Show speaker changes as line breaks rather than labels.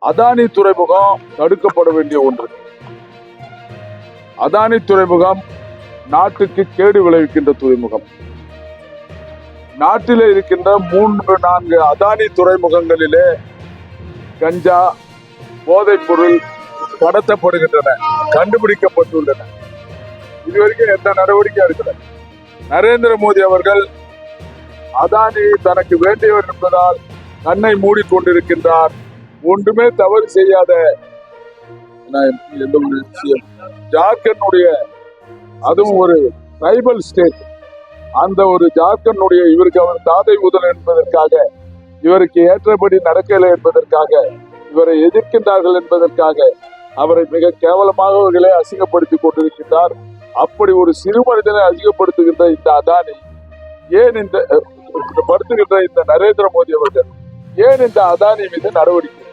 அதானி துறைமுகம் தடுக்கப்பட வேண்டிய ஒன்று. அதானி துறைமுகம் நாட்டுக்கு கேடு விளைவிக்கின்ற துறைமுகம். நாட்டிலே இருக்கின்ற 3-4 அதானி துறைமுகங்களிலே கஞ்சா, போதைப் பொருள் கடத்தப்படுகின்றன, கண்டுபிடிக்கப்பட்டுள்ளன. இதுவரைக்கும் எந்த நடவடிக்கை எடுக்கல. நரேந்திர மோடி அவர்கள் அதானி தனக்கு வேண்டியவர் என்பதால் கண்ணை மூடிக்கொண்டிருக்கின்றார். ஒன்றுமே தவறு செய்யாத ஜார்க்கண்டுடைய, அதுவும் ஒரு ட்ரைபல் ஸ்டேட், அந்த ஒரு ஜார்க்கண்டுடைய இவருக்கு அவர் தாதை முதல் என்பதற்காக, இவருக்கு ஏற்றபடி நடக்கலை என்பதற்காக, இவரை எதிர்க்கின்றார்கள் என்பதற்காக அவரை மிக கேவலமாக அவர்களே அசிங்கப்படுத்திக் கொண்டிருக்கின்றார். அப்படி ஒரு சிறு மனிதனை அசிங்கப்படுத்துகின்ற இந்த அதானி ஏன் இந்த படுத்துகின்ற இந்த நரேந்திர மோடி அவர்கள் ஏன் இந்த அதானி மீது நடவடிக்கை